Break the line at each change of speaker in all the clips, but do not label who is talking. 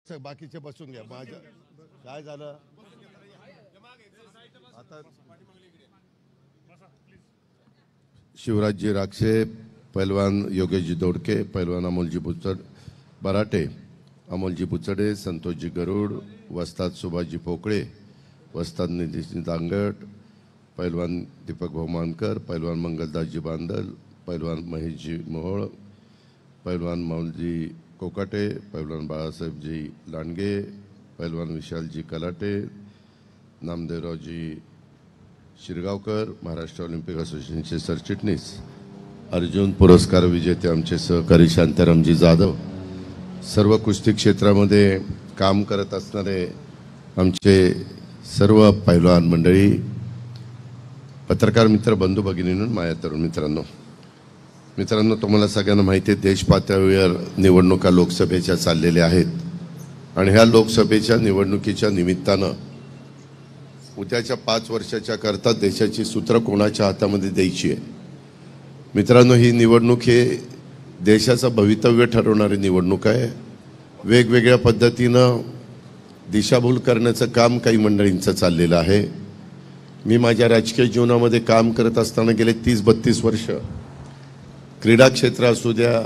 बाकीचे बसून घ्या. माझ्या काय झालं आता शिवराजजी राक्षे, पैलवान योगेशजी दोडके, पैलवान अमोलजी बराटे, अमोलजी बुचडे, संतोषजी गरुड, वस्ताद सुभाषजी पोकळे, वस्ताद निधीजी दांगट, पैलवान दीपक भौमानकर, पैलवान मंगलदासजी बांदल, पैलवान महेशजी मोहोळ, पैलवान मौलजी कोकाटे, पैलवान बाळासाहेबजी लांडगे, पैलवान विशालजी कलाटे, नामदेवरावजी शिरगावकर, महाराष्ट्र ऑलिम्पिक असोसिएशनचे सरचिटणीस, अर्जुन पुरस्कार विजेते आमचे सहकारी शांतारामजी जाधव, सर्व कुस्ती क्षेत्रामध्ये काम करत असणारे आमचे सर्व पैलवान मंडळी, पत्रकार मित्र, बंधू भगिनींनो, माझ्या तरुण मित्रांनो, तुम्हाला सगळ्यांना माहिती आहे देश पातळीवर निवडणुका लोकसभेच्या चाललेल्या आहेत आणि ह्या लोकसभेच्या निवडणुकीच्या निमित्तानं उद्याच्या 5 वर्षाच्या करता देशाची सूत्र कोणाच्या हातामध्ये द्यायची आहे. मित्रांनो, ही निवडणूक हे देशाचं भवितव्य ठरवणारी निवडणूक आहे. वेगवेगळ्या पद्धतीनं दिशाभूल करण्याचं काम काही मंडळींचं चाललेलं आहे. मी माझ्या राजकीय जीवनामध्ये काम करत असताना गेले 30-32 वर्ष क्रीडा क्षेत्र असू द्या,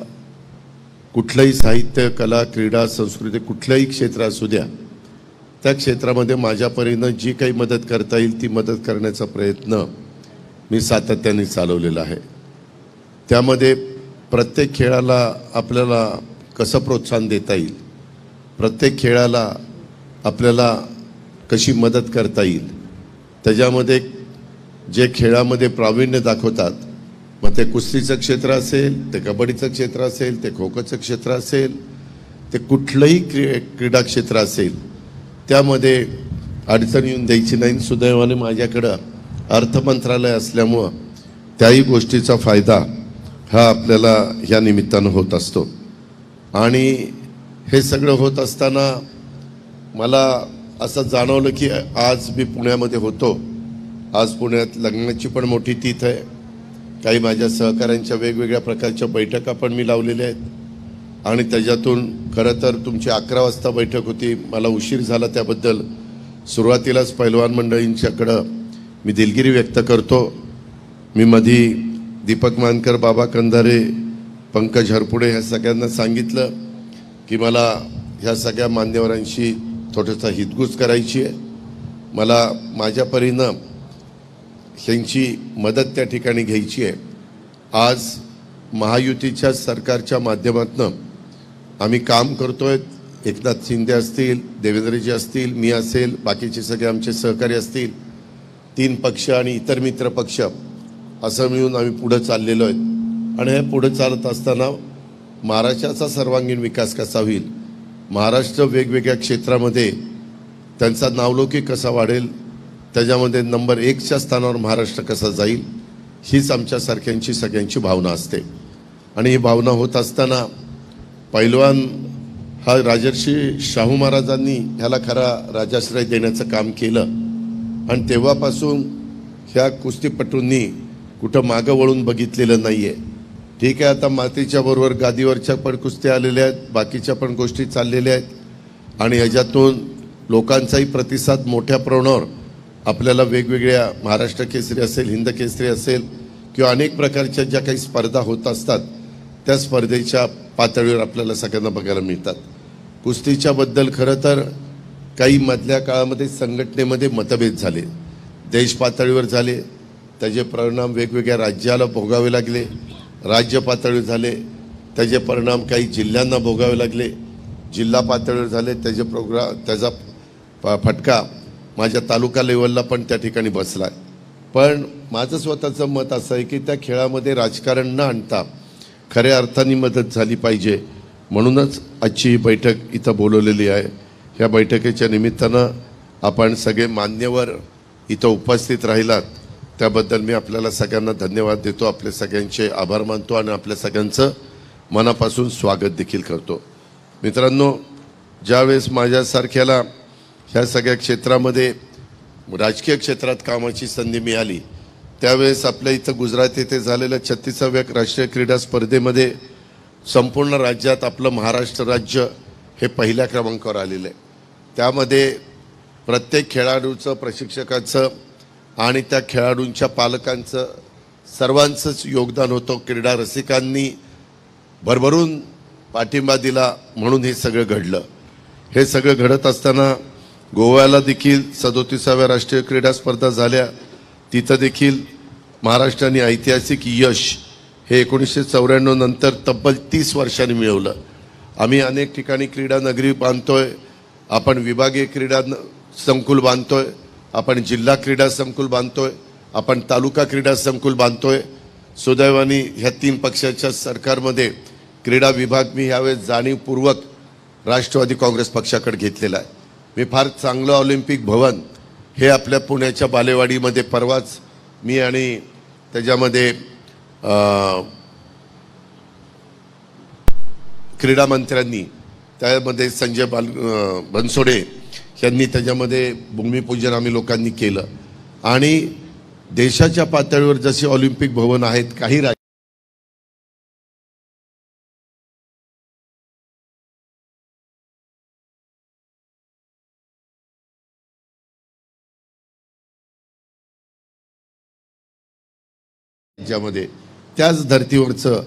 कुठलंही साहित्य, कला, क्रीडा, संस्कृती, कुठलंही क्षेत्र असू द्या, त्या क्षेत्रामध्ये माझ्या परीनं जी काही मदत करता येईल ती मदत करण्याचा प्रयत्न मी सातत्याने चालवलेला आहे. त्यामध्ये प्रत्येक खेळाला आपल्याला कसं प्रोत्साहन देता येईल, प्रत्येक खेळाला आपल्याला कशी मदत करता येईल, त्याच्यामध्ये जे खेळामध्ये प्रावीण्य दाखवतात, मग ते कुस्तीचं क्षेत्र असेल, ते कबड्डीचं क्षेत्र असेल, ते खो खोचं क्षेत्र असेल, ते कुठलंही क्रीडा क्षेत्र असेल, त्यामध्ये अडचण येऊन द्यायची नाही. सुदैवाने माझ्याकडं अर्थ मंत्रालय असल्यामुळं त्याही गोष्टीचा फायदा हा आपल्याला ह्या निमित्तानं होत असतो. आणि हे सगळं होत असताना मला असं जाणवलं की आज मी पुण्यामध्ये होतो. आज पुण्यात लग्नाची पण मोठी तीथ आहे. काही माझ्या सहकाऱ्यांच्या वेगवेगळ्या प्रकारच्या बैठका पण मी लावलेल्या आहेत आणि त्याच्यातून खरं तर तुमची 11 वाजता बैठक होती. मला उशीर झाला त्याबद्दल सुरुवातीलाच पैलवान मंडळींच्याकडं मी दिलगिरी व्यक्त करतो. मी मधी दीपक मानकर, बाबा कंधारे, पंकज हरपुडे ह्या सगळ्यांना सांगितलं की मला ह्या सगळ्या मान्यवरांशी थोडंसं हितगुज करायची आहे. मला माझ्या परीनं ह्यांची मदत त्या ठिकाणी घ्यायची आहे. आज महायुतीच्या सरकारच्या माध्यमातून आम्ही काम करतोय. एकनाथ शिंदे असतील, देवेंद्रजी असतील, मी असेल, बाकीचे सगळे आमचे सहकारी असतील, 3 पक्ष आणि इतर मित्र पक्ष असं मिळून आम्ही पुढं चाललेलो आहेत. आणि हे पुढं चालत असताना महाराष्ट्राचा सर्वांगीण विकास कसा होईल, महाराष्ट्र वेगवेगळ्या क्षेत्रामध्ये त्यांचा नावलौकिक कसा वाढेल, त्याच्यामध्ये नंबर 1च्या स्थानावर महाराष्ट्र कसा जाईल, हीच आमच्यासारख्यांची सगळ्यांची भावना असते. आणि ही भावना होत असताना पैलवान हा राजर्षी शाहू महाराजांनी ह्याला खरा राजाश्रय देण्याचं काम केलं आणि तेव्हापासून ह्या कुस्तीपटूंनी कुठं मागं वळून बघितलेलं नाही आहे. ठीक आहे, आता मातीच्या बरोबर गादीवरच्या पण कुस्त्या आलेल्या आहेत, बाकीच्या पण गोष्टी चाललेल्या आहेत आणि ह्याच्यातून लोकांचाही प्रतिसाद मोठ्या प्रमाणावर आपल्याला वेगवेगळ्या महाराष्ट्र केसरी असेल, हिंद केसरी असेल किंवा अनेक प्रकारच्या ज्या काही स्पर्धा होत असतात त्या स्पर्धेच्या पातळीवर आपल्याला सगळ्यांना बघायला मिळतात. कुस्तीच्या बद्दल खरं तर काही मधल्या काळामध्ये संघटनेमध्ये मतभेद झाले, देश पातळीवर झाले, त्याचे परिणाम वेगवेगळ्या राज्याला भोगावे लागले, राज्य पातळीवर झाले, त्याचे परिणाम काही जिल्ह्यांना भोगावे लागले, जिल्हा पातळीवर झाले, त्याचा फटका माझ्या तालुका लेवलला पण त्या ठिकाणी बसला. पण माझं स्वतःचं मत असं आहे की त्या खेळामध्ये राजकारण न आणता खऱ्या अर्थाने मदत झाली पाहिजे. म्हणूनच आजची ही बैठक इथं बोलवलेली आहे. ह्या बैठकीच्या निमित्तानं आपण सगळे मान्यवर इथं उपस्थित राहिलात त्याबद्दल मी आपल्याला सगळ्यांना धन्यवाद देतो, आपले सगळ्यांचे आभार मानतो आणि आपल्या सगळ्यांचं मनापासून स्वागत देखील करतो. मित्रांनो, ज्यावेळेस माझ्यासारख्याला ह्या सगळ्या क्षेत्रामध्ये राजकीय क्षेत्रात कामाची संधी मिळाली त्यावेळेस आपल्या इथं गुजरात येथे झालेल्या 36व्या राष्ट्रीय क्रीडा स्पर्धेमध्ये संपूर्ण राज्यात आपलं महाराष्ट्र राज्य हे पहिल्या क्रमांकावर आलेलं आहे। त्यामध्ये प्रत्येक खेळाडूचं, प्रशिक्षकाचं आणि त्या खेळाडूंच्या पालकांचं सर्वांचंच योगदान होतं। क्रीडा रसिकांनी भरभरून पाठिंबा दिला म्हणून हे सगळं घडलं। हे सगळं घडत असताना गोव्याला देखील 37व्या राष्ट्रीय क्रीडा स्पर्धा झाल्या। तिथं देखील महाराष्ट्राने ऐतिहासिक यश हे 1994 नंतर तब्बल 30 वर्षांनी मिळवलं। आम्ही अनेक ठिकाणी क्रीडा नगरी बांधतोय, आपण विभागीय क्रीडा संकुल बांधतोय, आपण जिल्हा क्रीडा संकुल बांधतोय, आपण तालुका क्रीडा संकुल बांधतोय। सुदैवाने ह्या 3 पक्षाच्या सरकारमध्ये क्रीडा विभाग मी यावेळेस जाणीवपूर्वक राष्ट्रवादी काँग्रेस पक्षाकडे घेतलेला आहे। मी फार चांगलं ऑलिम्पिक भवन हे आपल्या पुण्याच्या बालेवाडीमध्ये परवाच मी आणि त्याच्यामध्ये क्रीडा मंत्र्यांनी त्यामध्ये संजय बनसोडे यांनी त्याच्यामध्ये भूमिपूजन आम्ही लोकांनी केलं। आणि देशाच्या पातळीवर जसे ऑलिम्पिक भवन आहेत, काही राज्यामध्ये त्याच धर्तीवरचं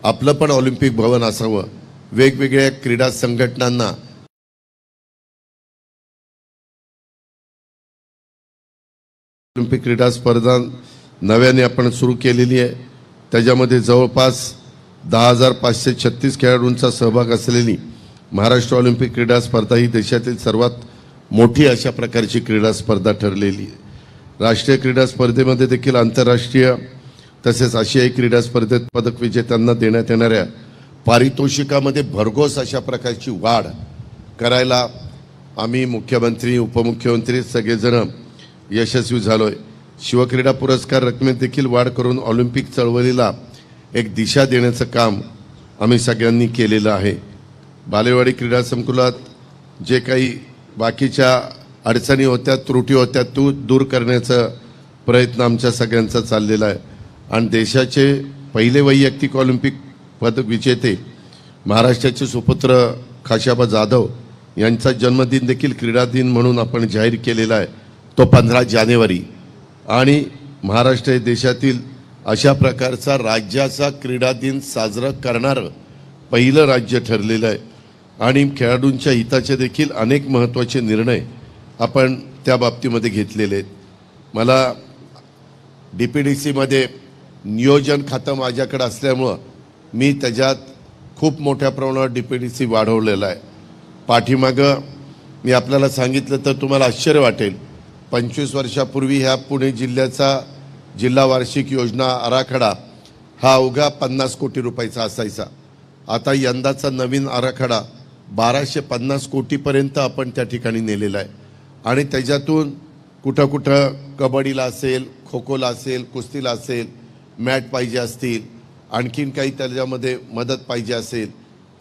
आपलं पण ऑलिम्पिक भवन असावं। वेगवेगळ्या क्रीडा संघटनांना ऑलिम्पिक क्रीडा स्पर्धा नव्याने आपण सुरू केलेली आहे। त्याच्यामध्ये जवळपास 10,536 खेळाडूंचा सहभाग असलेली महाराष्ट्र ऑलिम्पिक क्रीडा स्पर्धा ही देशातील सर्वात मोठी अशा प्रकारची क्रीडा स्पर्धा ठरलेली आहे। राष्ट्रीय क्रीडा स्पर्धेमध्ये देखील आंतरराष्ट्रीय तसेच आशियाई क्रीडा स्पर्धेत पदक विजेत्यांना देण्यात येणाऱ्या पारितोषिकामध्ये भरघोस अशा प्रकारची वाढ करायला आम्ही मुख्यमंत्री, उपमुख्यमंत्री सगळेजण यशस्वी झालोय। शिवक्रीडा पुरस्कार रकमेत देखील वाढ करून ऑलिम्पिक चळवळीला एक दिशा देण्याचं काम आम्ही सगळ्यांनी केलेलं आहे। बालेवाडी क्रीडा संकुलात जे काही बाकीच्या अडचणी होत्या, त्रुटी होत्या, तो दूर करण्याचा प्रयत्न आमच्या सगळ्यांचा चाललेला आहे। आणि देशाचे पहिले वैयक्तिक ऑलिम्पिक पदक विजेते महाराष्ट्राचे सुपुत्र खाशाबा जाधव यांचा जन्मदिन देखील क्रीडा दिन म्हणून आपण जाहीर केलेला आहे, तो 15 जानेवारी। आणि महाराष्ट्र हे देशातील अशा प्रकारचा राज्याचा क्रीडा दिन साजरा करणारं पहिलं राज्य ठरलेलं आहे। आणि खेळाडूंच्या हिताचे देखील अनेक महत्त्वाचे निर्णय आपण त्या बाबतीमध्ये घेतलेले आहेत। मला DPDCमध्ये नियोजन खातं माझ्याकडे असल्यामुळं मी त्याच्यात खूप मोठ्या प्रमाणावर DPDC वाढवलेला आहे। पाठीमागं मी आपल्याला सांगितलं तर तुम्हाला आश्चर्य वाटेल, 25 वर्षापूर्वी ह्या पुणे जिल्ह्याचा जिल्हा वार्षिक योजना आराखडा हा अवघा 50 कोटी रुपयाचा असायचा। आता यंदाचा नवीन आराखडा 1250 कोटीपर्यंत आपण त्या ठिकाणी नेलेला आहे। आणि त्याच्यातून कुठं कुठं कबड्डीला असेल, खो खोला असेल, कुस्तीला असेल, मॅट पाहिजे असतील, आणखीन काही त्याच्यामध्ये मदत पाहिजे असेल,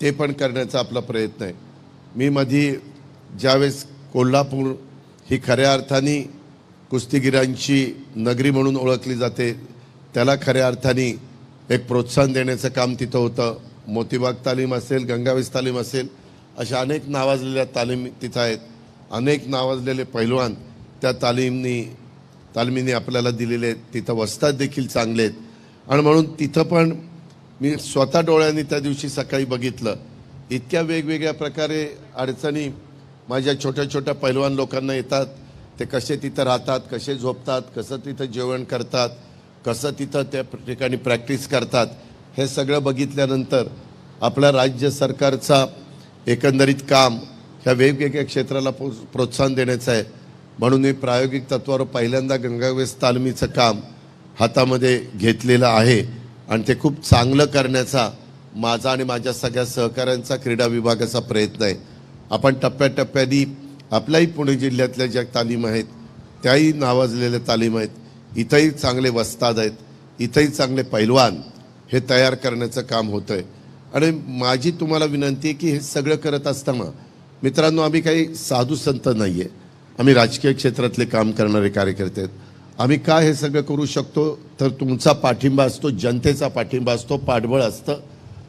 ते पण करण्याचा आपला प्रयत्न आहे। मी मध्ये ज्यावेळेस कोल्हापूर ही खऱ्या अर्थाने कुस्तीगिरांची नगरी म्हणून ओळखली जाते, त्याला खऱ्या अर्थाने एक प्रोत्साहन देण्याचं काम तिथं होतं। मोतीबाग तालीम असेल, गंगावेस तालीम असेल, अशा अनेक नावाजलेल्या तालीम तिथं आहेत। अनेक नावाजलेले पैलवान त्या तालमीने आपल्याला दिलेले आहेत। तिथं वस्ताद देखील चांगले आहेत। आणि म्हणून तिथं पण मी स्वतः डोळ्यांनी त्या दिवशी सकाळी बघितलं, इतक्या वेगवेगळ्या प्रकारे अडचणी माझ्या छोट्या छोट्या पैलवान लोकांना येतात। ते कसे तिथं राहतात, कसे झोपतात, कसं तिथं जेवण करतात, कसं तिथं त्या ठिकाणी प्रॅक्टिस करतात, हे सगळं बघितल्यानंतर आपल्या राज्य सरकारचा एकंदरीत काम ह्या वेगवेगळ्या क्षेत्राला प्रोत्साहन देण्याचं आहे। म्हणून मी प्रायोगिक तत्त्वावर पहिल्यांदा गंगावेस तालमीचं काम हातामध्ये घेतलेलं आहे। आणि ते खूप चांगलं करण्याचा माझा आणि माझ्या सगळ्या सहकाऱ्यांचा क्रीडा विभागाचा प्रयत्न आहे। आपण टप्प्याटप्प्याने आपल्याही पुणे जिल्ह्यातल्या ज्या तालीम आहेत त्याही नावाजलेल्या तालीम आहेत, इथंही चांगले वस्ताद आहेत, इथंही चांगले पैलवान हे तयार करण्याचं काम होतं आहे। आणि माझी तुम्हाला विनंती आहे की हे सगळं करत असताना मित्रांनो, आम्ही काही साधू संत नाही आहे, आम्ही राजकीय क्षेत्रातले काम करणारे कार्यकर्ते आहेत। आम्ही काय हे सगळं करू शकतो तर तुमचा पाठिंबा असतो, जनतेचा पाठिंबा असतो, पाठबळ असतं।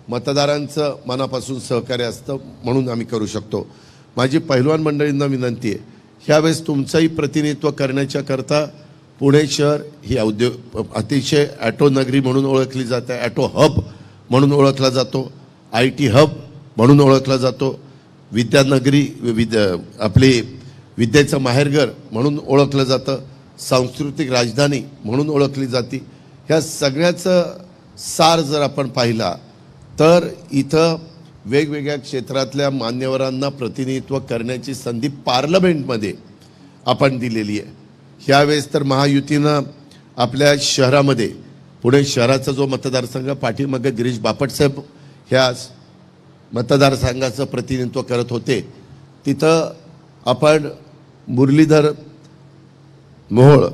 मतदारांचं मनापासून सहकार्य असतं म्हणून आम्ही करू शकतो. माझी पैलवान मंडळींना विनंती आहे, ह्यावेळेस तुमचंही प्रतिनिधित्व करण्याच्या करता पुणे शहर ही अतिशय ॲटो नगरी म्हणून ओळखली जाते, ॲटो हब म्हणून ओळखला जातो, IT हब म्हणून ओळखला जातो, विद्यानगरी आपली विद्येचं माहेरघर म्हणून ओळखलं जातं, सांस्कृतिक राजधानी म्हणून ओळखली जाते. ह्या सगळ्याचं सार जर आपण पाहिला तर इथं वेगवेगळ्या क्षेत्रातल्या मान्यवरांना प्रतिनिधित्व करण्याची संधी पार्लमेंटमध्ये आपण दिलेली आहे. ह्यावेळेस तर महायुतीनं आपल्या शहरामध्ये पुणे शहराचा जो मतदारसंघ पाठीमागे गिरीश बापटसाहेब ह्या मतदारसंघाचं प्रतिनिधित्व करत होते, तिथं आपण मुरलीधर मोहोळ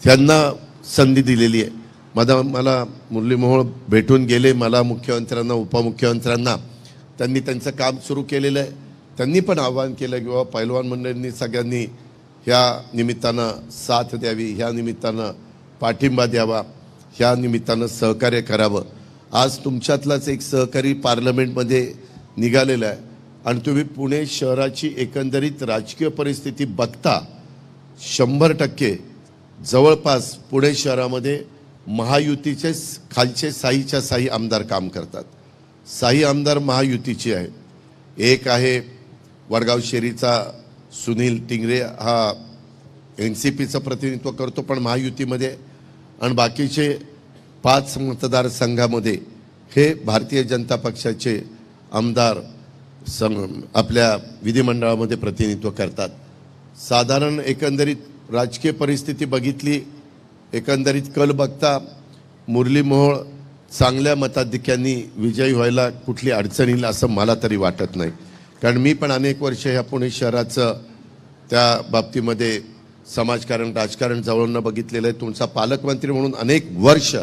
यांना संधी दिलेली आहे. मला मुरली मोहोळ भेटून गेले, मला मुख्यमंत्र्यांना उपमुख्यमंत्र्यांना त्यांनी त्यांचं काम सुरू केलेलं आहे. त्यांनी पण आवाहन केलं की बाबा पैलवान मंडळींनी सगळ्यांनी ह्या निमित्तानं साथ द्यावी, ह्या निमित्तानं पाठिंबा द्यावा, ह्या निमित्तानं सहकार्य करावं. आज तुमच्यातलाच एक सहकारी पार्लमेंटमध्ये निघालेला आहे आणि तुम्ही पुणे शहराची एकंदरीत राजकीय परिस्थिती बघता 100% जवळपास पुणे शहरामध्ये महायुतीचे खालचे साहीच्या साही आमदार काम करतात. साही आमदार महायुतीचे आहे. एक आहे वडगाव शेरीचा सुनील टिंगरे, हा NCPचं प्रतिनिधित्व करतो पण महायुतीमध्ये, आणि बाकीचे 5 मतदारसंघामध्ये हे भारतीय जनता पक्षाचे आमदार आपल्या विधिमंडळामध्ये प्रतिनिधित्व करतात. साधारण एकंदरीत राजकीय परिस्थिती बघितली, एकंदरीत कल बघता मुरली मोहोळ चांगल्या मताधिक्यांनी विजयी व्हायला कुठली अडचण येईल असं मला तरी वाटत नाही. कारण मी पण अनेक वर्ष ह्या पुणे शहराचं त्या बाबतीमध्ये समाजकारण राजकारण जवळून बघितलेलं आहे. तुमचा पालकमंत्री म्हणून अनेक वर्ष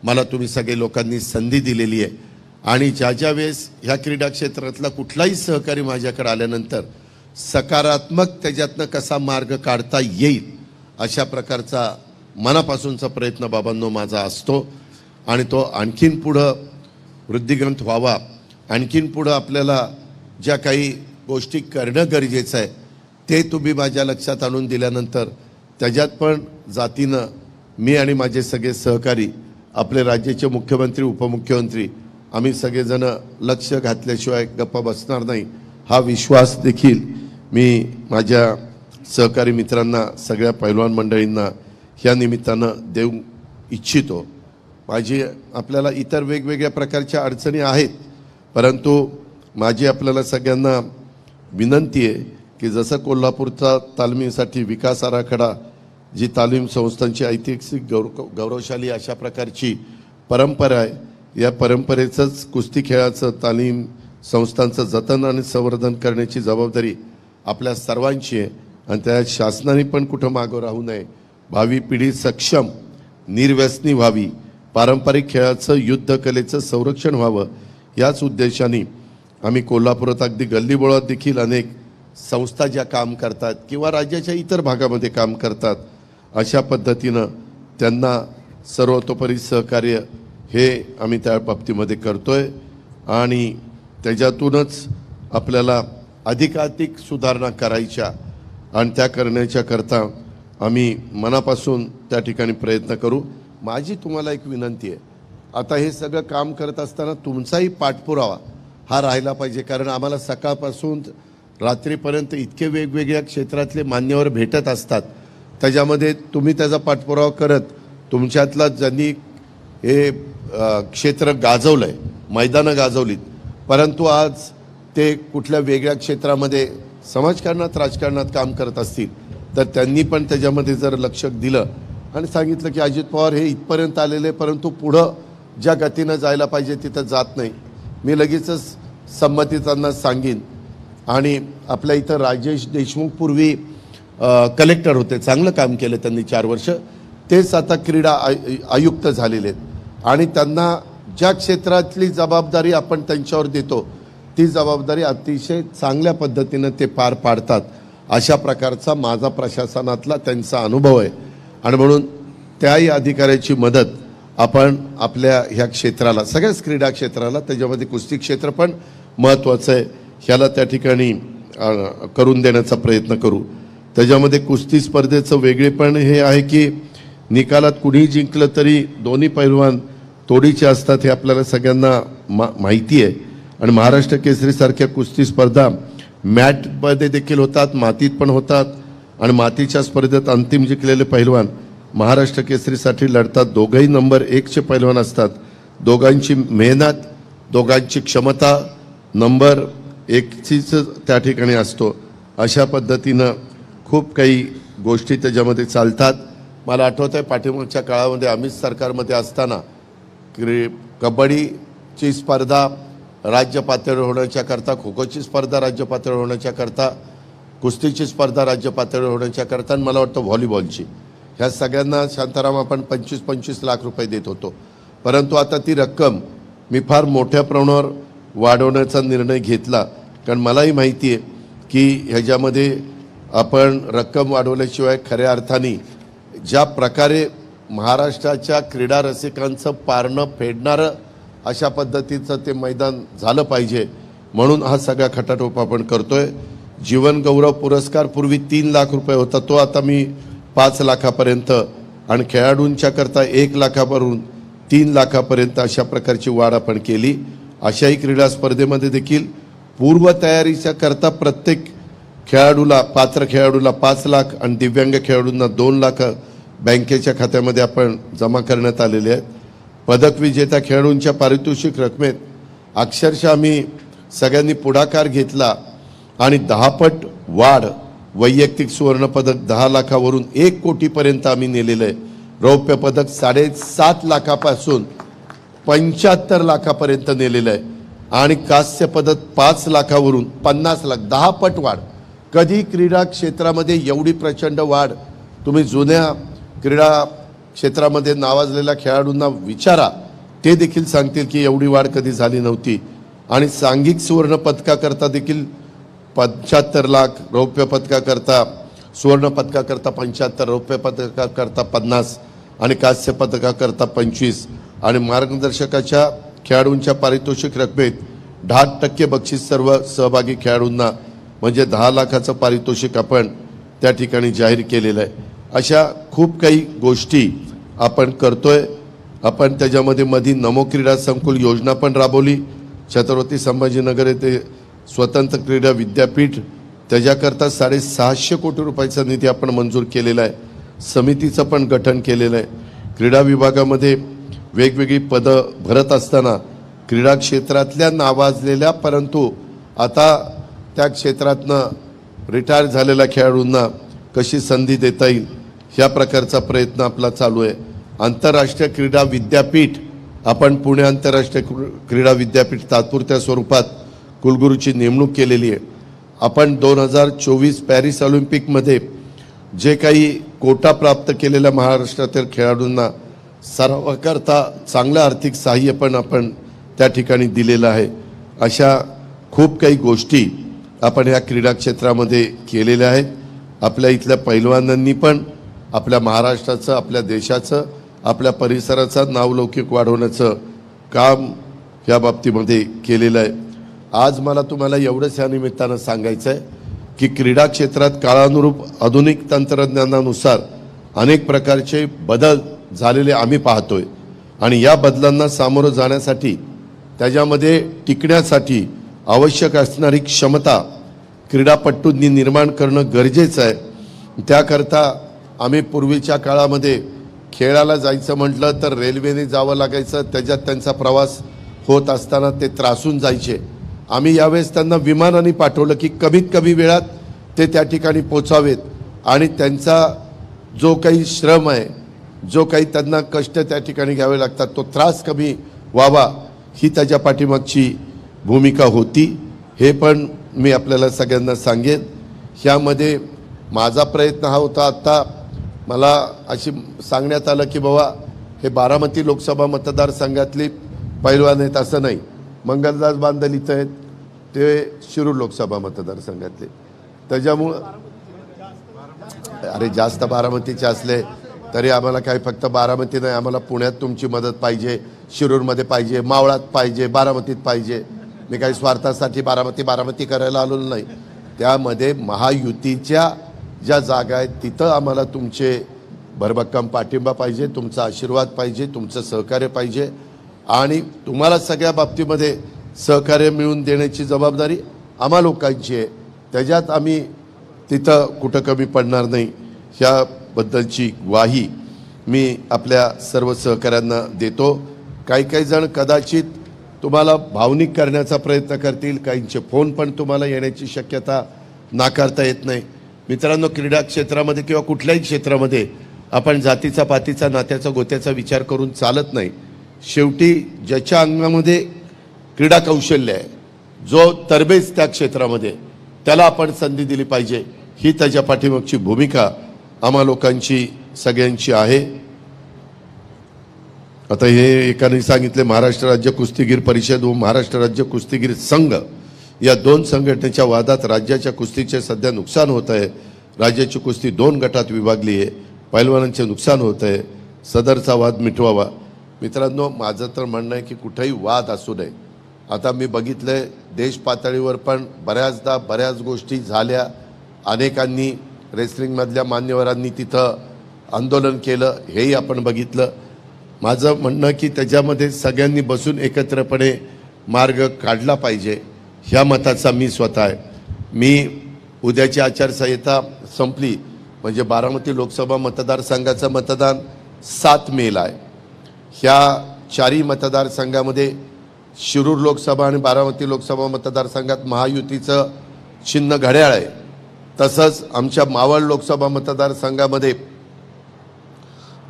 मला तुम्ही सगळे लोकांनी संधी दिलेली आहे आणि ज्या वेळेस ह्या क्रीडा क्षेत्रातला कुठलाही सहकारी माझ्याकडे आल्यानंतर सकारात्मक त्याच्यातनं कसा मार्ग काढता येईल अशा प्रकारचा मनापासूनचा प्रयत्न बाबांनो माझा असतो आणि तो आणखीन पुढं वृद्धिंगत व्हावा. आणखीन पुढं आपल्याला ज्या काही गोष्टी करणं गरजेचं आहे ते तुम्ही माझ्या लक्षात आणून दिल्यानंतर त्याच्यात पण जातीनं मी आणि माझे सगळे सहकारी, आपले राज्याचे मुख्यमंत्री उपमुख्यमंत्री, आम्ही सगळेजण लक्ष घातल्याशिवाय गप्पा बसणार नाही हा विश्वास देखील मी माझ्या सहकारी मित्रांना सगळ्या पैलवान मंडळींना ह्या निमित्तानं देऊ इच्छितो. माझी आपल्याला इतर वेगवेगळ्या प्रकारच्या अडचणी आहेत, परंतु माझी आपल्याला सगळ्यांना विनंती आहे की जसं कोल्हापूरचा तालमीसाठी विकास आराखडा, जी तालीम संस्थांची ऐतिहासिक गौरवशाली अशा प्रकारची परंपरा आहे, या परंपरेचंच कुस्ती खेळाचं तालीम संस्थांचं जतन आणि संवर्धन करण्याची जबाबदारी आपल्या सर्वांची आहे आणि त्या शासनाने पण कुठं मागं राहू नये. भावी पिढी सक्षम निर्व्यसनी व्हावी, पारंपरिक खेळाचं युद्धकलेचं संरक्षण व्हावं, याच उद्देशाने आम्ही कोल्हापुरात अगदी गल्लीबोळात देखील अनेक संस्था ज्या काम करतात किंवा राज्याच्या इतर भागामध्ये काम करतात अशा पद्धतीनं त्यांना सर्वतोपरी सहकार्य हे आम्ही त्या बाबतीमध्ये करतोय आणि त्याच्यातूनच आपल्याला अधिकाधिक सुधारणा करायच्या आणि त्या करण्याच्या करता आम्ही मनापासून त्या ठिकाणी प्रयत्न करू. माझी तुम्हाला एक विनंती आहे, आता हे सगळं काम करत असताना तुमचाही पाठपुरावा हा राहिला पाहिजे, कारण आम्हाला सकाळपासून रात्रीपर्यंत इतके वेगवेगळ्या क्षेत्रातले मान्यवर भेटत असतात, त्याच्यामध्ये तुम्ही त्याचा पाठपुरावा करत तुमच्यातला ज्यांनी हे क्षेत्र गाजवलं आहे, मैदानं गाजवलीत, परंतु आज ते कुठल्या वेगळ्या क्षेत्रामध्ये समाजकारणात राजकारणात काम करत असतील तर त्यांनी पण त्याच्यामध्ये जर लक्ष दिलं आणि सांगितलं की अजित पवार हे इथपर्यंत आलेले परंतु पुढं ज्या गतीनं जायला पाहिजे तिथं जात नाही, मी लगेचच संमती त्यांना सांगीन. आणि आपल्या इथं राजेश देशमुख पूर्वी कलेक्टर होते, चांगलं काम केलं त्यांनी 4 वर्ष, तेच आता क्रीडा आयुक्त झालेले आहेत आणि त्यांना ज्या क्षेत्रातली जबाबदारी आपण त्यांच्यावर देतो ती जबाबदारी अतिशय चांगल्या पद्धतीनं ते पार पाडतात, अशा प्रकारचा माझा प्रशासनातला त्यांचा अनुभव आहे. आणि म्हणून त्याही अधिकाऱ्याची मदत आपण आपल्या ह्या क्षेत्राला, सगळ्याच क्रीडा क्षेत्राला, त्याच्यामध्ये कुस्ती क्षेत्र पण महत्त्वाचं आहे, ह्याला त्या ठिकाणी करून देण्याचा प्रयत्न करू. त्याच्यामध्ये कुस्ती स्पर्धेचं वेगळेपण हे आहे की निकालात कुणीही जिंकलं तरी दोन्ही पैलवान तोडीचे असतात, हे आपल्याला सगळ्यांना माहिती आहे. आणि महाराष्ट्र केसरीसारख्या कुस्ती स्पर्धा मॅटमध्ये देखील होतात, मातीत पण होतात. आणि मातीच्या स्पर्धेत अंतिम जिंकलेले पैलवान महाराष्ट्र केसरीसाठी लढतात. दोघंही नंबर 1चे पैलवान असतात. दोघांची मेहनत, दोघांची क्षमता नंबर 1चीच त्या ठिकाणी असतो. अशा पद्धतीनं खूप काही गोष्टी त्याच्यामध्ये चालतात. मला आठवतं आहे पाठीमागच्या काळामध्ये आम्ही सरकारमध्ये असताना कबड्डीची स्पर्धा राज्य पातळीवर होण्याच्या करता, खो खोची स्पर्धा राज्य पातळीवर होण्याच्या करता, कुस्तीची स्पर्धा राज्य पातळीवर होण्याच्या करता, आणि मला वाटतं व्हॉलीबॉलची, ह्या सगळ्यांना शांताराम आपण 25-25 लाख रुपये देत होतो. परंतु आता ती रक्कम मी फार मोठ्या प्रमाणावर वाढवण्याचा निर्णय घेतला, कारण मलाही माहिती आहे की ह्याच्यामध्ये आपण रक्कम वाढवल्याशिवाय खऱ्या अर्थाने ज्या प्रकारे महाराष्ट्राच्या क्रीडा रसिकांचं पारणं फेडणारं अशा पद्धतीचं ते मैदान झालं पाहिजे, म्हणून हा सगळा खटाटोप आपण करतोय. जीवन गौरव पुरस्कार पूर्वी 3 लाख रुपये होता, तो आता मी 5 लाखापर्यंत, आणि खेळाडूंच्या करता 1 लाखावरून 3 लाखापर्यंत अशा प्रकारची वाढ आपण केली. आशियाई क्रीडा स्पर्धेमध्ये देखील पूर्वतयारीच्या करता प्रत्येक खेळाडूला, पात्र खेळाडूला 5 लाख आणि दिव्यांग खेळाडूंना 2 लाख बँकेच्या खात्यामध्ये आपण जमा करण्यात आलेले आहेत. पदक विजेत्या खेळाडूंच्या पारितोषिक रकमेत अक्षरशः आम्ही सगळ्यांनी पुढाकार घेतला आणि 10 पट वाढ, वैयक्तिक सुवर्णपदक 10 लाखावरून 1 कोटीपर्यंत आम्ही नेलेलं आहे. रौप्य पदक 7.5 लाखापासून 75 लाखापर्यंत नेलेलं आहे, आणि कांस्य पदक 5 लाखावरून 50 लाख, 10 पट वाढ. कधी क्रीडा क्षेत्रामध्ये एवढी प्रचंड वाढ तुम्ही जुन्या क्रीडा क्षेत्रामध्ये नावाजलेल्या खेळाडूंना विचारा, ते देखील सांगतील की एवढी वाढ कधी झाली नव्हती. आणि सांघिक सुवर्ण पदकाकरता देखील 75 लाख, रौप्य पदकाकरता, सुवर्ण पदकाकरता 75, रौप्य पदकाकरता 50 आणि कांस्य पदकाकरता 25. आणि मार्गदर्शकाच्या खेळाडूंच्या पारितोषिक रकमेत 10% बक्षीस सर्व सहभागी खेळाडूंना, म्हणजे 10 लाखाचं पारितोषिक आपण त्या ठिकाणी जाहीर केलेलं आहे. अशा खूप काही गोष्टी आपण करतोय. आपण त्याच्यामध्ये मधी नमो क्रीडा संकुल योजना पण राबवली. छत्रपती संभाजीनगर येथे स्वतंत्र क्रीडा विद्यापीठ, त्याच्याकरता 650 कोटी रुपयाचा निधी आपण मंजूर केलेला आहे. समितीचं पण गठन केलेलं आहे. क्रीडा विभागामध्ये वेगवेगळी पदं भरत असताना क्रीडा क्षेत्रातल्या नावाजलेल्या परंतु आता त्या क्षेत्रातनं रिटायर झालेल्या खेळाडूंना कशी संधी देता येईल, ह्या प्रकारचा प्रयत्न आपला चालू आहे. आंतरराष्ट्रीय क्रीडा विद्यापीठ, आपण पुणे आंतरराष्ट्रीय क्रीडा विद्यापीठ तात्पुरत्या स्वरूपात कुलगुरूची नेमणूक केलेली आहे. आपण 2024 पॅरिस ऑलिम्पिकमध्ये जे काही कोटा प्राप्त केलेल्या महाराष्ट्रातील खेळाडूंना सरावाकरता चांगलं आर्थिक सहाय्य पण आपण त्या ठिकाणी दिलेलं आहे. अशा खूप काही गोष्टी आपण या क्रीडा क्षेत्रामध्ये केलेल्या आहेत. आपल्या इथल्या पैलवानांनी पण आपल्या महाराष्ट्राचं, आपल्या देशाचं, आपल्या परिसराचं नावलौकिक वाढवण्याचं काम या बाबतीमध्ये केलेलं आहे. आज मला तुम्हाला एवढंच या निमित्तानं सांगायचं आहे की क्रीडा क्षेत्रात काळानुरूप आधुनिक तंत्रज्ञानानुसार अनेक प्रकारचे बदल झालेले आम्ही पाहतोय, आणि या बदलांना सामोरं जाण्यासाठी, त्याच्यामध्ये टिकण्यासाठी आवश्यक असणारी क्षमता क्रीडापटूंनी निर्माण करणं गरजेचं आहे. त्याकरता आम्ही पूर्वीच्या काळामध्ये खेळायला जायचं म्हटलं तर रेल्वेने जावं लागायचं, त्याच्यात त्यांचा प्रवास होत असताना ते त्रासून जायचे. आम्ही यावेळेस त्यांना विमानाने पाठवलं की कमीत कमी वेळात ते त्या ठिकाणी पोचावेत, आणि त्यांचा जो काही श्रम आहे, जो काही त्यांना कष्ट त्या ठिकाणी घ्यावे लागतात, तो त्रास कमी व्हावा, ही त्याच्या पाठीमागची भूमिका होती. हे पण मी आपल्याला सगळ्यांना सांगेन. ह्यामध्ये माझा प्रयत्न हा होता, आत्ता मला अशी सांगण्यात आलं की बाबा हे बारामती लोकसभा मतदारसंघातली पैलवान आहेत, असं नाही. मंगलदास बांदल इथं आहेत, ते शिरूर लोकसभा मतदारसंघातले. त्याच्यामुळं अरे जास्त बारामतीचे असले तरी आम्हाला काही फक्त बारामती नाही, आम्हाला पुण्यात तुमची मदत पाहिजे, शिरूरमध्ये पाहिजे, मावळात पाहिजे, बारामतीत पाहिजे. मी काही स्वार्थासाठी बारामती करायला आलो नाही. त्यामध्ये महायुतीच्या ज्या जागा आहेत तिथं आम्हाला तुमचे भरभक्कम पाठिंबा पाहिजे, तुमचा आशीर्वाद पाहिजे, तुमचं सहकार्य पाहिजे. आणि तुम्हाला सगळ्या बाबतीमध्ये सहकार्य मिळवून देण्याची जबाबदारी आम्हा लोकांची आहे. त्याच्यात आम्ही तिथं कुठं कमी पडणार नाही ह्याबद्दलची ग्वाही मी आपल्या सर्व सहकाऱ्यांना देतो. काही जण कदाचित तुम्हाला भावनिक करण्याचा प्रयत्न करतील, काहींचे फोन पण तुम्हाला येण्याची शक्यता नाकारता येत नाही. मित्रांनो, क्रीडा क्षेत्रामध्ये किंवा कुठल्याही क्षेत्रामध्ये आपण जातीचा पातीचा नात्याचा गोत्याचा विचार करून चालत नाही. शेवटी ज्याच्या अंगामध्ये क्रीडा कौशल्य आहे, जो तरबेज त्या क्षेत्रामध्ये, त्याला आपण संधी दिली पाहिजे. ही त्याच्या पाठीमागची भूमिका आम्हा लोकांची सगळ्यांची आहे. आता हे एकाने सांगितले, महाराष्ट्र राज्य कुस्तीगीर परिषद व महाराष्ट्र राज्य कुस्तीगीर संघ या दोन संघटनेच्या वादात राज्याच्या कुस्तीचे सध्या नुकसान होत आहे. राज्याची कुस्ती 2 गटात विभागली आहे. पैलवानांचे नुकसान होत आहे. सदरचा वाद मिटवावा. मित्रांनो, माझं तर म्हणणं आहे की कुठेही वाद असू नये. आता मी बघितलंय देश पातळीवर पण बऱ्याचदा बऱ्याच गोष्टी झाल्या. अनेकांनी रेसलिंगमधल्या मान्यवरांनी तिथं आंदोलन केलं, हेही आपण बघितलं. माझं म्हणणं की त्याच्यामध्ये सगळ्यांनी बसून एकत्रपणे मार्ग काढला पाहिजे, ह्या मताचा मी स्वतः आहे. मी उद्याची आचारसंहिता संपली म्हणजे बारामती लोकसभा मतदारसंघाचं मतदान 7 मेला आहे. ह्या 4ही मतदारसंघामध्ये शिरूर लोकसभा आणि बारामती लोकसभा मतदारसंघात महायुतीचं चिन्ह घड्याळ आहे. तसंच आमच्या मावळ लोकसभा मतदारसंघामध्ये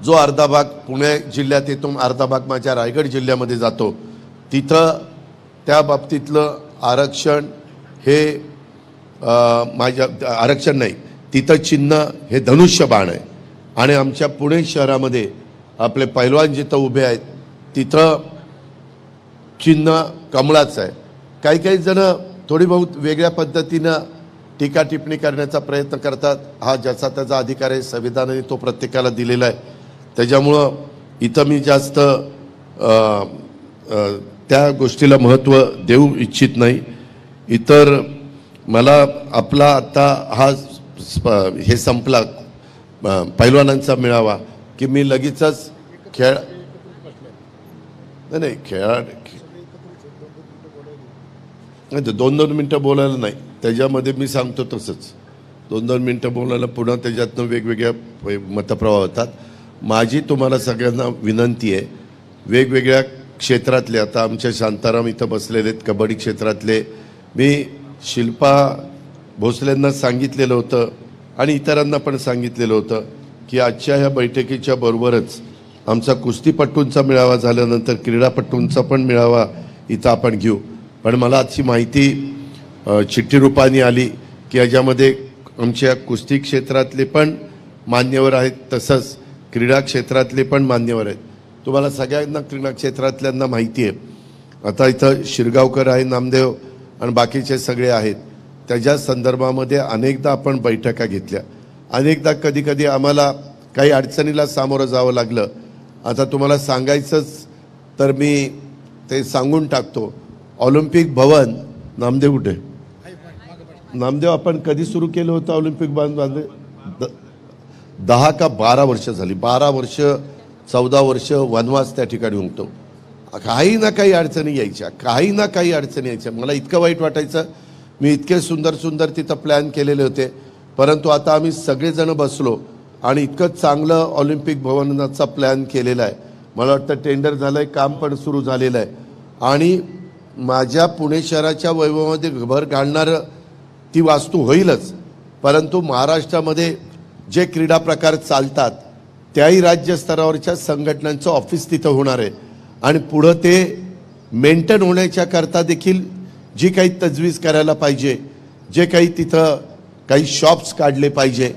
जो अर्धा भाग पुणे जिल्ह्यात येतो, अर्धा भाग माझ्या रायगड जिल्ह्यामध्ये जातो, तिथं त्या बाबतीतलं आरक्षण हे माझ्या आरक्षण नाही, तिथं चिन्ह हे धनुष्यबाण आहे. आणि आमच्या पुणे शहरामध्ये आपले पैलवान जिथं उभे आहेत तिथं चिन्ह कमळाचं आहे. काही जण थोडी बहुत वेगळ्या पद्धतीनं टीका टिप्पणी करण्याचा प्रयत्न करतात. हा ज्याचा त्याचा अधिकार आहे, संविधानाने तो प्रत्येकाला दिलेला आहे. त्याच्यामुळं इथं मी जास्त त्या गोष्टीला महत्त्व देऊ इच्छित नाही. इतर मला आपला आता हा हे संपला पैलवानांचा मेळावा की मी लगेचच नाही खेळा 2-2 मिनटं बोलायला नाही. त्याच्यामध्ये मी सांगतो तसंच 2-2 मिनटं बोलायला पुन्हा त्याच्यातनं वेगवेगळ्या मतप्रवाह होतात. माझी तुम्हाला सगळ्यांना विनंती आहे, वेगवेगळ्या क्षेत्रातले, आता आमच्या शांताराम इथं बसलेले आहेत कबड्डी क्षेत्रातले, मी शिल्पा भोसलेंना सांगितलेलं होतं आणि इतरांना पण सांगितलेलं होतं की आजच्या ह्या बैठकीच्या बरोबरच आमचा कुस्तीपटूंचा मेळावा झाल्यानंतर क्रीडापटूंचा पण मेळावा इथं आपण घेऊ. पण मला आजची माहिती चिठ्ठी रूपाने आली की याच्यामध्ये आमच्या कुस्ती क्षेत्रातले पण मान्यवर आहेत, तसंच क्रीडा क्षेत्रातले पण मान्यवर आहेत. तुम्हाला सगळ्यांना क्रीडा क्षेत्रातल्यांना माहिती आहे. आता इथं शिरगावकर आहे, नामदेव आणि बाकीचे सगळे आहेत. त्याच्या संदर्भामध्ये अनेकदा आपण बैठका घेतल्या. अनेकदा कधी आम्हाला काही अडचणीला सामोरं जावं लागलं. आता तुम्हाला सांगायचंच तर मी ते सांगून टाकतो. ऑलिम्पिक भवन, नामदेव कुठे? नामदेव, आपण कधी सुरू केलं होतं ऑलिम्पिक भवन? 10 का 12 वर्ष झाली. 12 वर्ष 14 वर्ष वनवास त्या ठिकाणी होतो. काही ना काही अडचणी यायच्या. मला इतकं वाईट वाटायचं. मी इतके सुंदर तिथं प्लॅन केलेले होते, परंतु आता आम्ही सगळेजण बसलो आणि इतकं चांगलं ऑलिम्पिक भवनाचा प्लॅन केलेला आहे. मला वाटतं टेंडर झालं आहे, काम पण सुरू झालेलं आहे. आणि माझ्या पुणे शहराच्या वैभवामध्ये भर घालणारं ती वास्तू होईलच, परंतु महाराष्ट्रामध्ये जे क्रीडा प्रकार चालतात त्याही राज्यस्तरावरच्या संघटनांचं ऑफिस तिथं होणार आहे. आणि पुढं ते मेंटेन होण्याच्या करता देखील जी काही तजवीज करायला पाहिजे, जे काही तिथं काही शॉप्स काढले पाहिजे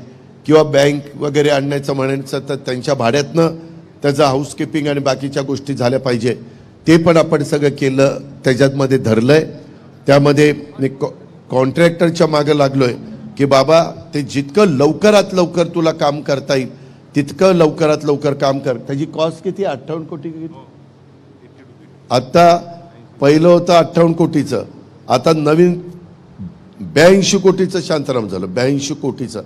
किंवा बँक वगैरे आणण्याचं म्हणायचं तर त्यांच्या भाड्यातनं त्याचं हाऊसकीपिंग आणि बाकीच्या गोष्टी झाल्या पाहिजे, ते पण आपण सगळं केलं, त्याच्यामध्ये धरलं आहे. त्यामध्ये मी कॉन्ट्रॅक्टरच्या मागं लागलो आहे की बाबा ते जितकं लवकरात लवकर तुला काम करता येईल तितकं लवकरात लवकर काम कर. त्याची कॉस्ट किती? 58 कोटी. आता पहिलं होतं 58 कोटीचं, आता नवीन 82 कोटीचं शांतराम झालं. 82 कोटीचं.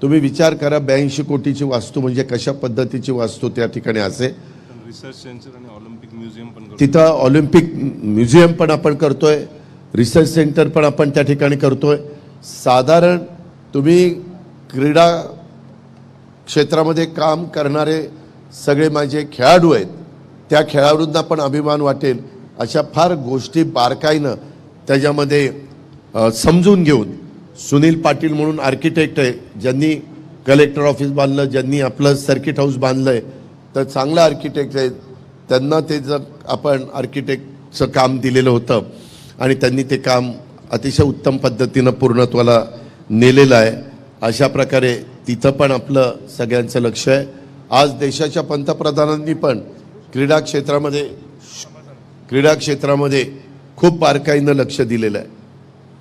तुम्ही विचार करा, 82 कोटीची वास्तू म्हणजे कशा पद्धतीची वास्तू त्या ठिकाणी असे.
रिसर्च सेंटर आणि ऑलिम्पिक म्युझियम पण
तिथं ऑलिम्पिक म्युझियम पण आपण करतोय, रिसर्च सेंटर पण आपण त्या ठिकाणी करतोय. साधारण तुम्ही क्रीडा क्षेत्रामध्ये काम करणारे सगळे माझे खेळाडू आहेत, त्या खेळाडूंना पण अभिमान वाटेल अशा फार गोष्टी बारकाईनं त्याच्यामध्ये समजून घेऊन. सुनील पाटील म्हणून आर्किटेक्ट आहे, ज्यांनी कलेक्टर ऑफिस बांधलं, ज्यांनी आपलं सर्किट हाऊस बांधलंय, तर चांगला आर्किटेक्ट आहेत. त्यांना ते जर आपण आर्किटेक्टचं काम दिलेलं होतं आणि त्यांनी ते काम अतिशय उत्तम पद्धतीनं पूर्णत्वाला नेलेलं आहे. अशा प्रकारे तिथं पण आपलं सगळ्यांचं लक्ष आहे. आज देशाच्या पंतप्रधानांनी पण क्रीडा क्षेत्रामध्ये खूप बारकाईनं लक्ष दिलेलं आहे.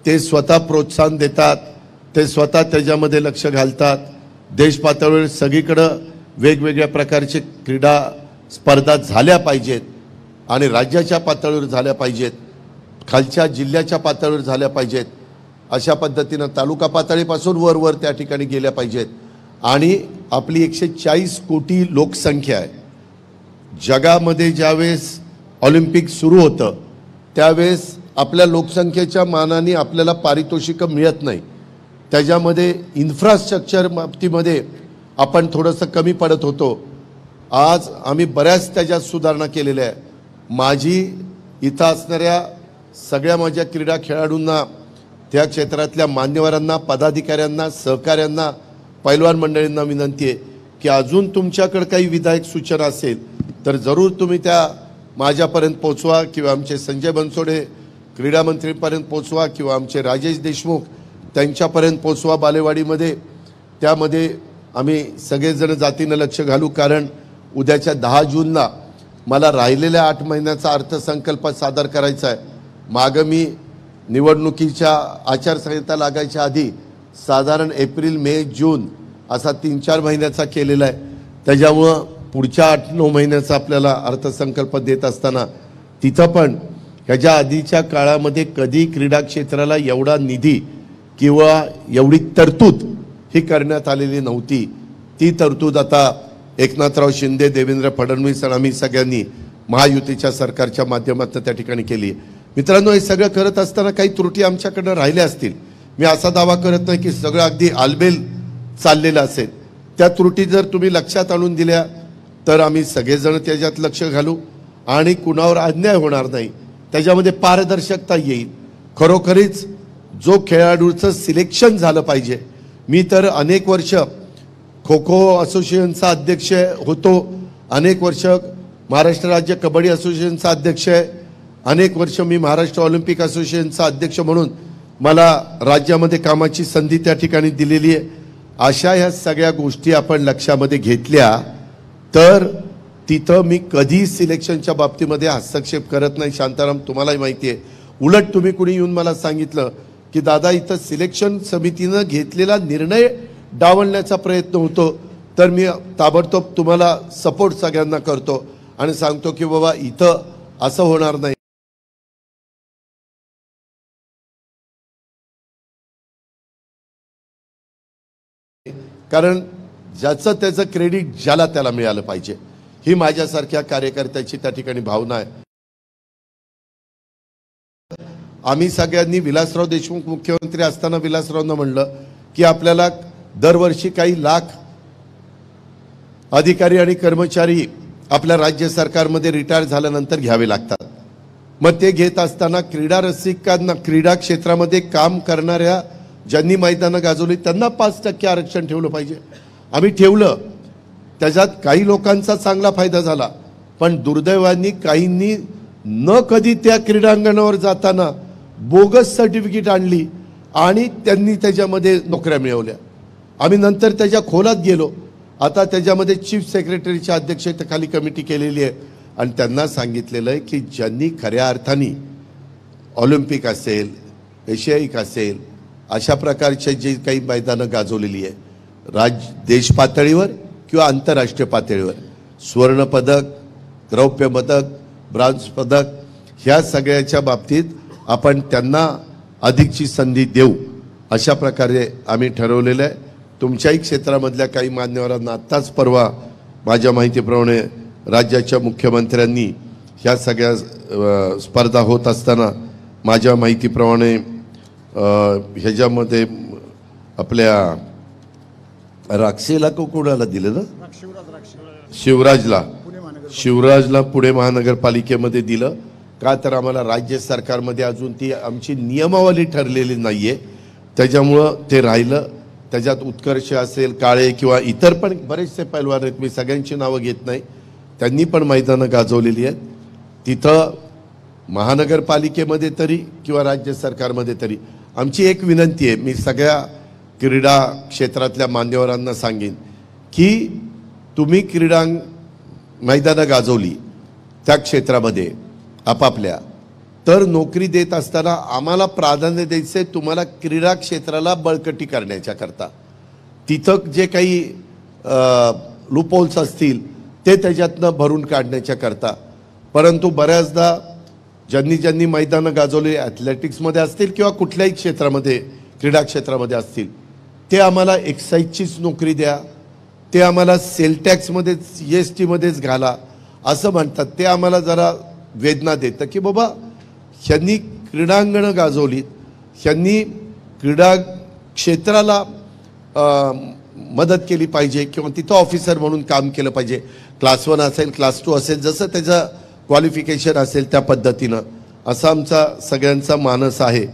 ते स्वतः प्रोत्साहन देतात, ते स्वतः त्याच्यामध्ये लक्ष घालतात. देश पातळीवर सगळीकडं वेगवेगळ्या प्रकारचे क्रीडा स्पर्धा झाल्या पाहिजेत आणि राज्याच्या पातळीवर झाल्या पाहिजेत, खालच्या जिल्ह्याच्या पातळीवर झाल्या पाहिजेत. अशा पद्धतीनं तालुका पातळीपासून वर त्या ठिकाणी गेल्या पाहिजेत. आणि आपली 140 कोटी लोकसंख्या आहे. जगामध्ये ज्यावेळेस ऑलिम्पिक सुरू होतं त्यावेळेस आपल्या लोकसंख्येच्या मानाने आपल्याला पारितोषिकं मिळत नाही. त्याच्यामध्ये इन्फ्रास्ट्रक्चर बाबतीमध्ये आपण थोडंसं कमी पडत होतो. आज आम्ही बऱ्याच त्याच्यात सुधारणा केलेल्या आहे. माझी इथं असणाऱ्या सगळ्या माझ्या क्रीडा खेळाडूंना, त्या क्षेत्रातल्या मान्यवरांना, पदाधिकाऱ्यांना, सहकाऱ्यांना, पैलवान मंडळींना विनंती आहे की अजून तुमच्याकडे काही विधायक सूचना असेल तर जरूर तुम्ही त्या माझ्यापर्यंत पोचवा, किंवा आमचे संजय बनसोडे क्रीडा मंत्रीपर्यंत पोचवा, किंवा आमचे राजेश देशमुख त्यांच्यापर्यंत पोचवा बालेवाडीमध्ये. त्यामध्ये आम्ही सगळेजण जातीनं लक्ष घालू. कारण उद्याच्या 10 जूनला मला राहिलेल्या 8 महिन्याचा अर्थसंकल्प सादर करायचा आहे. मागं मी निवडणुकीच्या आचारसंहिता लागायच्या आधी साधारण एप्रिल, मे, जून असा 3-4 महिन्याचा केलेला आहे. त्याच्यामुळं पुढच्या 8-9 महिन्याचा आपल्याला अर्थसंकल्प देत असताना तिथं पण ह्याच्या आधीच्या काळामध्ये कधी क्रीडा क्षेत्राला एवढा निधी किंवा एवढी तरतूद ही करण्यात आलेली नव्हती. ती तरतूद आता एकनाथराव शिंदे, देवेंद्र फडणवीस आणि आम्ही सगळ्यांनी महायुतीच्या सरकारच्या माध्यमातून त्या ठिकाणी केली. मित्रांनो, हे सगळं करत असताना काही त्रुटी आमच्याकडनं राहिल्या असतील. मी असा दावा करत नाही की सगळं अगदी आलबेल चाललेलं असेल. त्या त्रुटी जर तुम्ही लक्षात आणून दिल्या तर आम्ही सगळेजण त्याच्यात लक्ष घालू आणि कुणावर अन्याय होणार नाही, त्याच्यामध्ये पारदर्शकता येईल. खरोखरीच जो खेळाडूचं सिलेक्शन झालं पाहिजे. मी तर अनेक वर्ष खो खो असोसिएशनचा अध्यक्ष होतो, अनेक वर्ष महाराष्ट्र राज्य कबड्डी असोसिएशनचा अध्यक्ष आहे, अनेक वर्ष मी महाराष्ट्र ऑलिम्पिक असोसिएशनचा अध्यक्ष म्हणून मला राज्यामध्ये कामाची संधी त्या ठिकाणी दिलेली आहे. अशा ह्या सगळ्या गोष्टी आपण लक्षामध्ये घेतल्या तर तिथं मी कधी सिलेक्शनच्या बाबतीमध्ये हस्तक्षेप करत नाही. शांताराम, तुम्हालाही माहिती आहे. उलट तुम्ही कुणी येऊन मला सांगितलं की दादा इथं सिलेक्शन समितीनं घेतलेला निर्णय डावलण्याचा प्रयत्न होतो, तर मी ताबडतोब तुम्हाला सपोर्ट सगळ्यांना करतो आणि सांगतो की बाबा इथं असं होणार नाही. कारण ज्याचं त्याचं क्रेडिट ज्याला त्याला मिळालं पाहिजे, ही माझ्यासारख्या कार्यकर्त्याची त्या ठिकाणी भावना आहे. आम्ही सगळ्यांनी विलासराव देशमुख मुख्यमंत्री असताना विलासरावांना म्हणलं की आपल्याला दरवर्षी काही लाख अधिकारी आणि कर्मचारी आपल्या राज्य सरकारमध्ये रिटायर झाल्यानंतर घ्यावे लागतात. मग ते घेत असताना क्रीडा रसिकांना, क्रीडा क्षेत्रामध्ये काम करणाऱ्या ज्यांनी मैदानं गाजवली त्यांना 5% आरक्षण ठेवलं पाहिजे. आम्ही ठेवलं. त्याच्यात काही लोकांचा चांगला फायदा झाला, पण दुर्दैवाने काहींनी न कधी त्या क्रीडांगणावर जाताना बोगस सर्टिफिकेट आणली आणि त्यांनी त्याच्यामध्ये नोकऱ्या मिळवल्या. आम्ही नंतर त्याच्या खोलात गेलो. आता त्याच्यामध्ये चीफ सेक्रेटरीच्या अध्यक्षतेखाली कमिटी केलेली आहे आणि त्यांना सांगितलेलं आहे की ज्यांनी खऱ्या अर्थाने ऑलिम्पिक असेल, एशियाईक असेल, अशा प्रकारचे जे काही मैदानं गाजवलेली आहे देश पातळीवर किंवा आंतरराष्ट्रीय पातळीवर सुवर्णपदक रौप्य पदक ब्रॉन्झ पदक ह्या सगळ्याच्या बाबतीत आपण त्यांना अधिकची संधी देऊ अशा प्रकारे आम्ही ठरवलेलं आहे. तुमच्याही क्षेत्रामधल्या काही मान्यवरांना आत्ताच परवा माझ्या माहितीप्रमाणे राज्याच्या मुख्यमंत्र्यांनी ह्या सगळ्या स्पर्धा होत असताना माझ्या माहितीप्रमाणे ह्याच्यामध्ये आपल्या राक्षेला कोणाला दिलं ना शिवराजला पुणे महानगरपालिकेमध्ये दिलं का तर आम्हाला राज्य सरकारमध्ये अजून ती आमची नियमावली ठरलेली नाहीये त्याच्यामुळं ते राहिलं. त्याच्यात उत्कर्ष असेल काळे किंवा इतर पण बरेचसे पैलवान आहेत मी सगळ्यांची नावं घेत नाही त्यांनी पण मैदानं गाजवलेली आहेत. तिथं महानगरपालिकेमध्ये तरी किंवा राज्य सरकारमध्ये तरी आमची एक विनंती आहे मी सगळ्या क्रीडा क्षेत्रातल्या मान्यवरांना सांगेन की तुम्ही क्रीडा मैदानं गाजवली त्या क्षेत्रामध्ये आपापल्या तर नोकरी देत असताना आम्हाला प्राधान्य द्यायचे तुम्हाला क्रीडा क्षेत्राला बळकटी करण्याच्या करता तिथं जे काही लूपहोल्स असतील ते त्याच्यातनं भरून काढण्याच्या करता. परंतु बऱ्याचदा ज्यांनी मैदानं गाजवली ॲथलेटिक्समध्ये असतील किंवा कुठल्याही क्षेत्रामध्ये क्रीडा क्षेत्रामध्ये असतील ते आम्हाला एक्साईजचीच नोकरी द्या ते आम्हाला सेल टॅक्समध्येच EST मध्येच घाला असं म्हणतात. ते आम्हाला जरा वेदना देतं की बाबा ह्यांनी क्रीडांगणं गाजवलीत ह्यांनी क्रीडा क्षेत्राला मदत केली पाहिजे किंवा तिथं ऑफिसर म्हणून काम केलं पाहिजे. क्लास 1 असेल क्लास 2 असेल जसं त्याचं क्वालिफिकेशन असेल त्या पद्धतीनं असा आमचा सगळ्यांचा मानस आहे.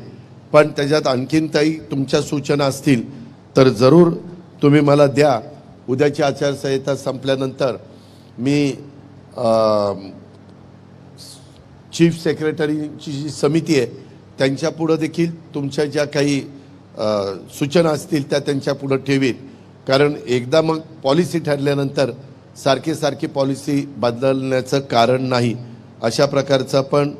पण त्याच्यात आणखीन काही तुमच्या सूचना असतील तर जरूर तुम्ही मला द्या. उद्याची आचारसंहिता संपल्यानंतर मी चीफ सेक्रेटरीची जी समिती आहे त्यांच्या पुढं देखील तुमच्या ज्या काही सूचना असतील त्या त्यांच्या पुढं ठेवीत. कारण एकदा मग पॉलिसी ठरल्यानंतर सारखी पॉलिसी बदलण्याचं कारण नाही अशा प्रकारचा पण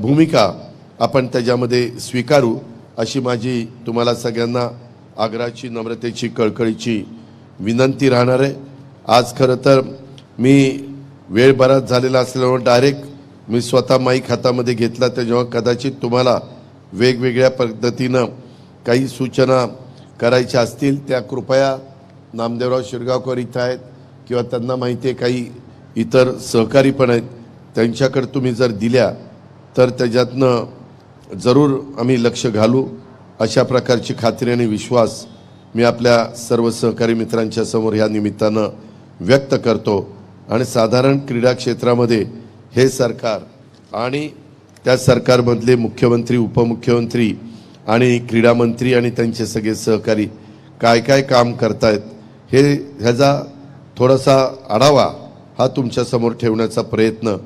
भूमिका आपण त्याच्यामध्ये स्वीकारू अशी माझी तुम्हाला सगळ्यांना आग्रहाची नम्रतेची कळकळीची विनंती राहणार आहे. आज खरं तर मी वेळ बराच झालेला असल्यामुळे डायरेक्ट मी स्वतः माईक हातामध्ये घेतला तेव्हा कदाचित तुम्हाला वेगवेगळ्या पद्धतीनं काही सूचना करायच्या असतील त्या कृपया नामदेवराव शिरगावकर इथं आहेत किंवा त्यांना माहिती आहे काही इतर सहकारी पण आहेत त्यांच्याकडे तुम्ही जर दिल्या तर त्याच्यातनं जरूर आम्ही लक्ष घालू अशा प्रकारची खात्री आणि विश्वास मी आपल्या सर्व सहकारी मित्रांच्या समोर ह्या निमित्तानं व्यक्त करतो. आणि साधारण क्रीडा क्षेत्रामध्ये हे सरकार आणि त्या सरकारमधले मुख्यमंत्री उपमुख्यमंत्री आणि क्रीडा मंत्री आणि त्यांचे सगळे सहकारी काय काम करतायत ह्याचा थोडासा आढावा हा तुमच्यासमोर ठेवण्याचा प्रयत्न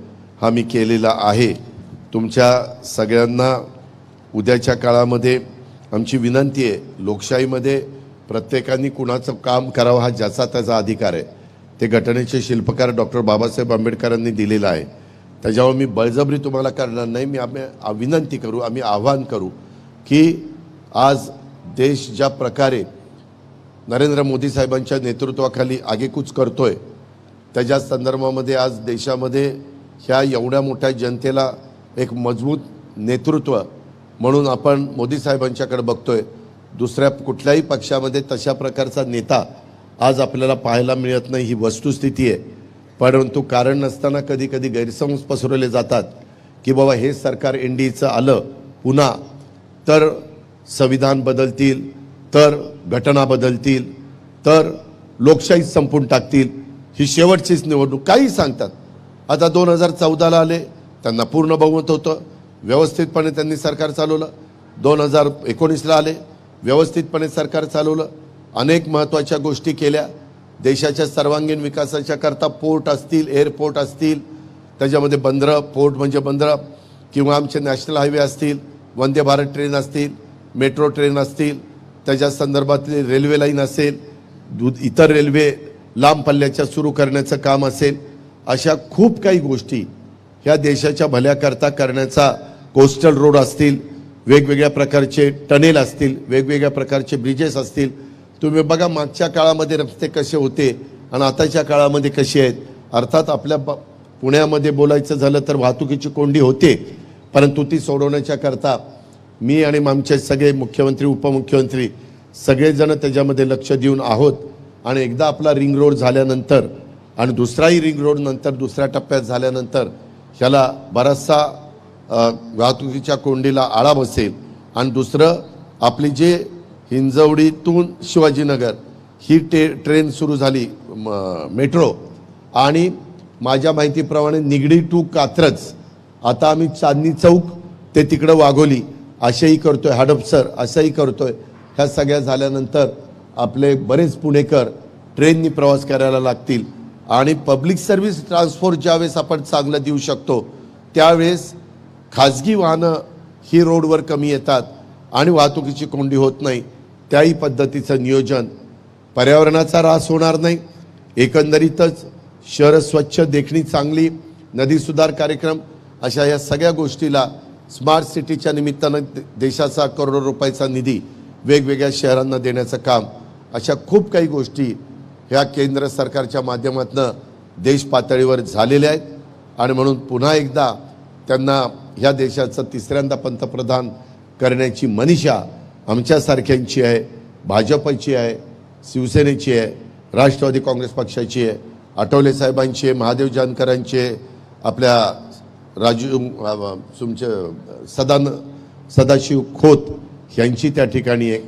हा मी केलेला आहे. तुमच्या सगळ्यांना उद्याच्या काळामध्ये आमची विनंती आहे लोकशाहीमध्ये प्रत्येकाने कुणाचं काम करावं हा ज्याचा त्याचा अधिकार आहे. ते घटनेचे शिल्पकार डॉक्टर बाबासाहेब आंबेडकरांनी दिलेलं आहे. त्याच्यावर मी बळजबरी तुम्हाला करणार नाही. मी आम्ही विनंती करू आम्ही आवाहन करू की आज देश ज्या प्रकारे नरेंद्र मोदी साहेबांच्या नेतृत्वाखाली आगेकूच करतोय त्याच्या संदर्भामध्ये आज देशामध्ये ह्या एवढ्या मोठ्या जनतेला एक मजबूत नेतृत्व म्हणून आपण मोदी साहेबांच्याकडे बघतोय. दुसऱ्या कुठल्याही पक्षामध्ये तशा प्रकारचा नेता आज आपल्याला पाहायला मिळत नाही ही वस्तुस्थिती आहे. परंतु कारण नसताना कधी गैरसमज पसरवले जातात की बाबा हे सरकार NDAचं आलं पुन्हा तर संविधान बदलतील तर घटना बदलतील तर लोकशाही संपून टाकतील ही शेवटचीच निवडणूक काही सांगतात. आता 2014ला आले त्यांना पूर्ण बहुमत होतं व्यवस्थितपणे त्यांनी सरकार चालवलं. 2019ला आले व्यवस्थितपणे सरकार चालवलं. अनेक महत्त्वाच्या गोष्टी केल्या देशाच्या सर्वांगीण विकासाच्या करता. पोर्ट असतील एअरपोर्ट असतील त्याच्यामध्ये बंदरं पोर्ट म्हणजे बंदरं किंवा आमचे नॅशनल हायवे असतील वंदे भारत ट्रेन असतील मेट्रो ट्रेन असतील त्याच्या संदर्भातली रेल्वे लाईन असेल इतर रेल्वे लांब पल्ल्याच्या सुरू करण्याचं काम असेल अशा खूप काही गोष्टी ह्या देशाच्या भल्याकरता करण्याचा कोस्टल रोड असतील वेगवेगळ्या प्रकारचे टनेल असतील वेगवेगळ्या प्रकारचे ब्रिजेस असतील. तुम्ही बघा मागच्या काळामध्ये रस्ते कसे होते आणि आताच्या काळामध्ये कशी आहेत. अर्थात आपल्या पुण्यामध्ये बोलायचं झालं तर वाहतुकीची कोंडी होते, परंतु ती सोडवण्याच्या करता मी आणि आमचे सगळे मुख्यमंत्री उपमुख्यमंत्री सगळेजण त्याच्यामध्ये लक्ष देऊन आहोत. आणि एकदा आपला रिंग रोड झाल्यानंतर आणि दुसराही रिंग रोड नंतर दुसऱ्या टप्प्यात झाल्यानंतर ह्याला बराचसा वाहतुकीच्या कोंडीला आळा बसेल. आणि दुसरं आपली जे हिंजवडीतून शिवाजीनगर ही ट्रेन सुरू झाली मेट्रो, आणि माझ्या माहितीप्रमाणे निगडी टू कात्रज, आता आम्ही चांदणी चौक ते तिकडं वाघोली असेही करतोय, हडपसर असंही करतोय. ह्या सगळ्या झाल्यानंतर आपले बरेच पुणेकर ट्रेननी प्रवास करायला लागतील. आणि पब्लिक सर्व्हिस ट्रान्सपोर्ट ज्यावेळेस आपण चांगलं देऊ शकतो त्यावेळेस खाजगी वाहनं ही रोडवर कमी येतात आणि वाहतुकीची कोंडी होत नाही. त्याही पद्धतीचं नियोजन, पर्यावरणाचा ऱ्हास होणार नाही, एकंदरीतच शहर स्वच्छ, देखणी चांगली, नदी सुधार कार्यक्रम, अशा या सगळ्या गोष्टीला स्मार्ट सिटीच्या निमित्तानं देशाचा करोडो रुपयाचा निधी वेगवेगळ्या शहरांना देण्याचं काम, अशा खूप काही गोष्टी ह्या केंद्र सरकारच्या माध्यमातून देश पातळीवर झालेल्या आहेत. आणि म्हणून पुन्हा एकदा त्यांना ह्या देशाचं तिसऱ्यांदा पंतप्रधान करण्याची मनीषा आमच्यासारख्यांची आहे, भाजपची आहे, शिवसेनेची आहे, राष्ट्रवादी काँग्रेस पक्षाची आहे, आठवले साहेबांची आहे, महादेव जानकरांची आहे, आपल्या राजू तुमचे सदाशिव खोत यांची त्या ठिकाणी आहे.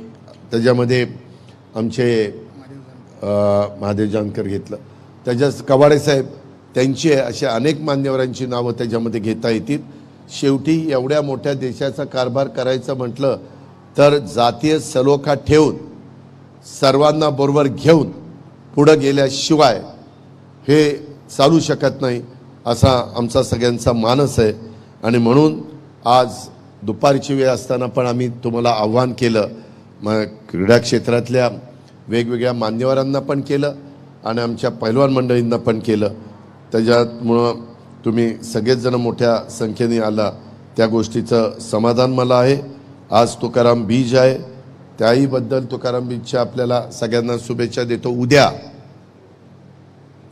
त्याच्यामध्ये आमचे महादेव जानकर घेतलं, त्याच्या कवाडे साहेब त्यांची आहे. अशा अनेक मान्यवरांची नावं त्याच्यामध्ये घेता येतील. शेवटी एवढ्या मोठ्या देशाचा कारभार करायचं म्हटलं तर जातीय सलोखा ठेवून सर्वांना बरोबर घेऊन पुढं गेल्याशिवाय हे चालू शकत नाही, असा आमचा सगळ्यांचा मानस आहे. आणि म्हणून आज दुपारची वेळ असताना पण आम्ही तुम्हाला आव्हान केलं, मग क्रीडा क्षेत्रातल्या वेगवेगळ्या मान्यवरांना पण केलं आणि आमच्या पैलवान मंडळींना पण केलं. त्याच्यामुळं तुम्ही सगळेच जण मोठ्या संख्येने आला, त्या गोष्टीचं समाधान मला आहे. आज तुकाराम बीज आहे, त्याहीबद्दल तुकाराम बीजच्या आपल्याला सगळ्यांना शुभेच्छा देतो. उद्या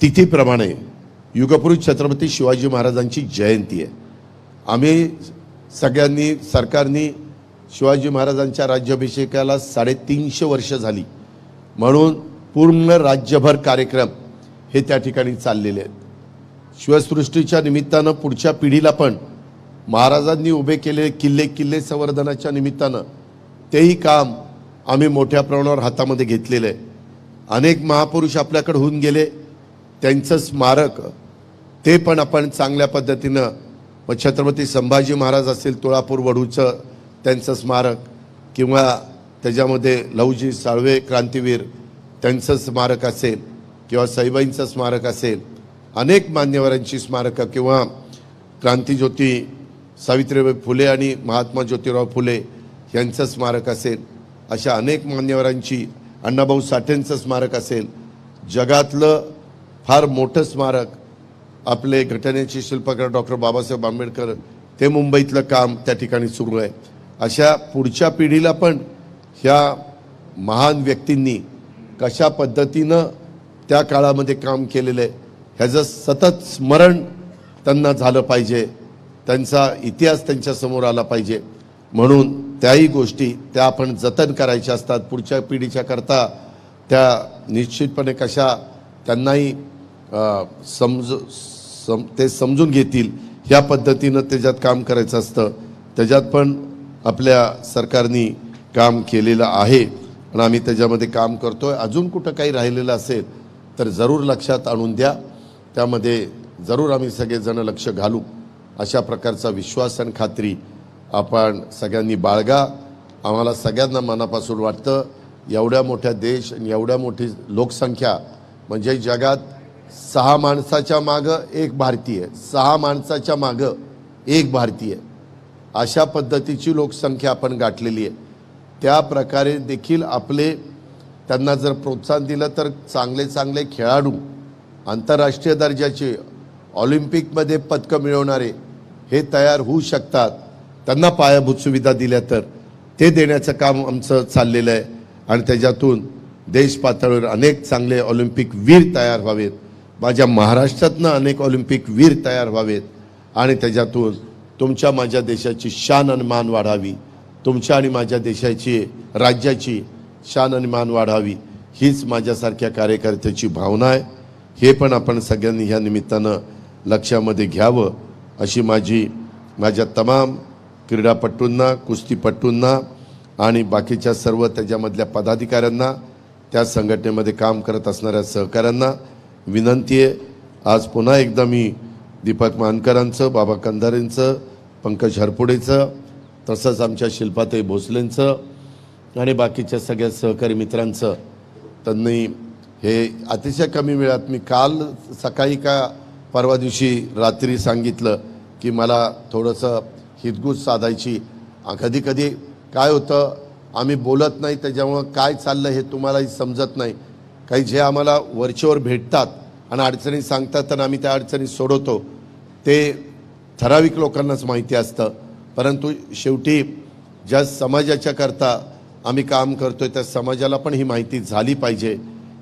तिथीप्रमाणे युगपुरुष छत्रपती शिवाजी महाराजांची जयंती आहे. आम्ही सगळ्यांनी, सरकारने शिवाजी महाराजांच्या राज्याभिषेकाला 350 वर्ष झाली म्हणून पूर्ण राज्यभर कार्यक्रम हे त्या ठिकाणी चाललेले आहेत. शिवसृष्टीच्या निमित्तानं पुढच्या पिढीला पण महाराजांनी उभे केलेले किल्ले संवर्धनाच्या निमित्तानं तेही काम आम्ही मोठ्या प्रमाणावर हातामध्ये घेतलेलं आहे. अनेक महापुरुष आपल्याकडे होऊन गेले, त्यांचं स्मारक ते पण आपण चांगल्या पद्धतीनं, मग छत्रपती संभाजी महाराज असेल तुळापूर वढूचं त्यांचं स्मारक, किंवा त्याच्यामध्ये लहुजी साळवे क्रांतीवीर त्यांचं स्मारक असेल, किंवा सईबाईंचं स्मारक असेल, अनेक मान्यवरांची स्मारकं, किंवा क्रांतीज्योती सावित्रीबाई फुले आणि महात्मा ज्योतिराव फुले यांचं स्मारक असेल, अशा अनेक मान्यवरांची, अण्णाभाऊ साठेंचं स्मारक असेल, जगातलं फार मोठं स्मारक आपले घटनेचे शिल्पकार डॉक्टर बाबासाहेब आंबेडकर ते मुंबईतलं काम त्या ठिकाणी सुरू आहे. अशा पुढच्या पिढीला पण ह्या महान व्यक्तींनी कशा पद्धतीनं त्या काळामध्ये काम केलेलं आहे ह्याचं सतत स्मरण त्यांना झालं पाहिजे, त्यांचा इतिहास त्यांच्यासमोर आला पाहिजे. म्हणून त्याही गोष्टी त्या आपण जतन करायच्या असतात पुढच्या पिढीच्या करता. त्या निश्चितपणे कशा त्यांनाही ते समजून घेतील ह्या पद्धतीनं त्याच्यात काम करायचं असतं. त्याच्यात पण आपल्या सरकारने काम केलेलं आहे आणि आम्ही त्याच्यामध्ये काम करतोय. अजून कुठं काही राहिलेलं असेल तर जरूर लक्षात आणून द्या, त्यामध्ये जरूर आम्ही सगळेजण लक्ष घालू. अशा प्रकारचा विश्वास आणि खात्री आपण सगळ्यांनी बाळगा. आम्हाला सगळ्यांना मनापासून वाटतं एवढ्या मोठ्या देश आणि एवढ्या मोठी लोकसंख्या, म्हणजे जगात 6 माणसाच्या मागं 1 भारतीय, 6 माणसाच्या मागं 1 भारतीय, अशा पद्धतीची लोकसंख्या आपण गाठलेली आहे. त्या प्रकारे देखील आपले त्यांना जर प्रोत्साहन दिलं तर चांगले चांगले खेळाडू, आंतरराष्ट्रीय दर्जाचे ऑलिम्पिकमध्ये पदकं मिळवणारे हे तयार होऊ शकतात. त्यांना पायाभूत सुविधा दिल्या तर ते देण्याचं काम आमचं चाललेलं आहे. आणि त्याच्यातून देश पातळीवर अनेक चांगले ऑलिम्पिक वीर तयार व्हावेत, माझ्या महाराष्ट्रातनं अनेक ऑलिम्पिक वीर तयार व्हावेत आणि त्याच्यातून तुमच्या माझ्या देशाची शान आणि मान वाढावी, तुमच्या आणि माझ्या देशाची राज्याची शान आणि मान वाढावी, हीच माझ्यासारख्या कार्यकर्त्याची भावना आहे. हे पण आपण सगळ्यांनी ह्या निमित्तानं लक्षामध्ये घ्यावं अशी माझ्या तमाम क्रीडापटूंना, कुस्तीपटूंना आणि बाकीच्या सर्व त्याच्यामधल्या पदाधिकाऱ्यांना, त्या संघटनेमध्ये काम करत असणाऱ्या सहकाऱ्यांना विनंती आहे. आज पुन्हा एकदा मी दीपक मानकरांचं, बाबा कंधारेंचं, पंकज हरपुडेचं, तसंच आमच्या शिल्पाताई भोसलेंचं आणि बाकीच्या सगळ्या सहकारी मित्रांचं, त्यांनी हे अतिशय कमी वेळात, मी काल सकाळी का परवा दिवशी रात्री सांगितलं की मला थोडंसं हितगुज साधायची. कधी कधी काय होतं, आम्ही बोलत नाही, त्याच्यामुळं काय चाललं हे तुम्हालाही समजत नाही. काही जे आम्हाला वरचेवर भेटतात आणि अडचणी सांगतात आणि आम्ही त्या अडचणी सोडवतो, ते ठराविक लोकांनाच माहिती असतं. परंतु शेवटी ज्या समाजाच्या करता आम्ही काम करतोय त्या समाजाला पण ही माहिती झाली पाहिजे.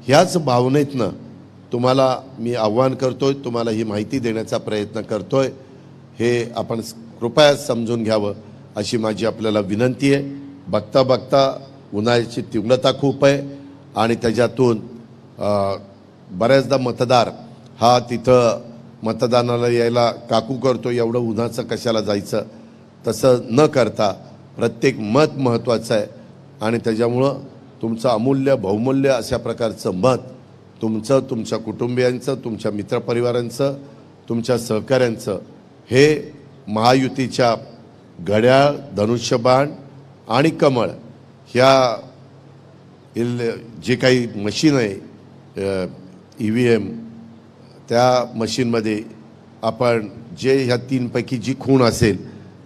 ह्याच भावनेतनं तुम्हाला मी आव्हान करतोय, तुम्हाला ही माहिती देण्याचा प्रयत्न करतोय. हे आपण कृपया समजून घ्यावं अशी माझी आपल्याला विनंती आहे. बघता बघता उन्हाळ्याची तीव्रता खूप आहे आणि त्याच्यातून बऱ्याचदा मतदार हा तिथं मतदानाला यायला काकू करतो, एवढं उन्हाचं कशाला जायचं, तसं न करता प्रत्येक मत महत्त्वाचं आहे आणि त्याच्यामुळं तुमचं अमूल्य बहुमूल्य अशा प्रकारचं मत तुमचं, तुमच्या कुटुंबियांचं, तुमच्या मित्रपरिवारांचं, तुमच्या सहकाऱ्यांचं हे महायुतीच्या घड्याळ, धनुष्यबाण आणि कमळ ह्या जे काही मशीन आहे EVM, त्या मशीनमध्ये आपण जे ह्या तीनपैकी जी खूण असेल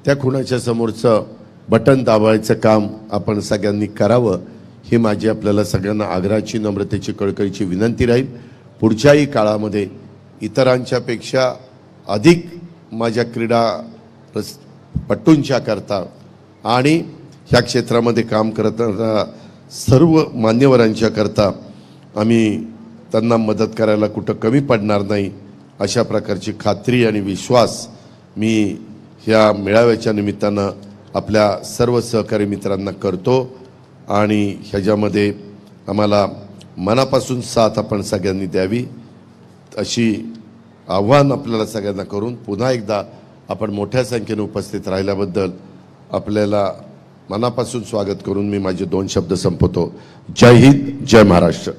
त्या खुणाच्या समोरचं बटन दाबायचं काम आपण सगळ्यांनी करावं. ही माझी आपल्याला सगळ्यांना आग्रहाची, नम्रतेची, कळकळीची विनंती राहील. पुढच्याही काळामध्ये इतरांच्यापेक्षा अधिक माझ्या क्रीडापटूंच्या करता आणि ह्या क्षेत्रामध्ये काम करताना सर्व मान्यवरांच्या करता आम्ही त्यांना मदत करायला कुठं कमी पडणार नाही अशा प्रकारची खात्री आणि विश्वास मी ह्या मेळाव्याच्या निमित्तानं आपल्या सर्व सहकारी मित्रांना करतो आणि ह्याच्यामध्ये आम्हाला मनापासून साथ आपण सगळ्यांनी द्यावी अशी आव्हान आपल्याला सगळ्यांना करून पुन्हा एकदा आपण मोठ्या संख्येने उपस्थित राहिल्याबद्दल आपल्याला मनापासून स्वागत करून मी माझे 2 शब्द संपवतो. जय हिंद, जय महाराष्ट्र.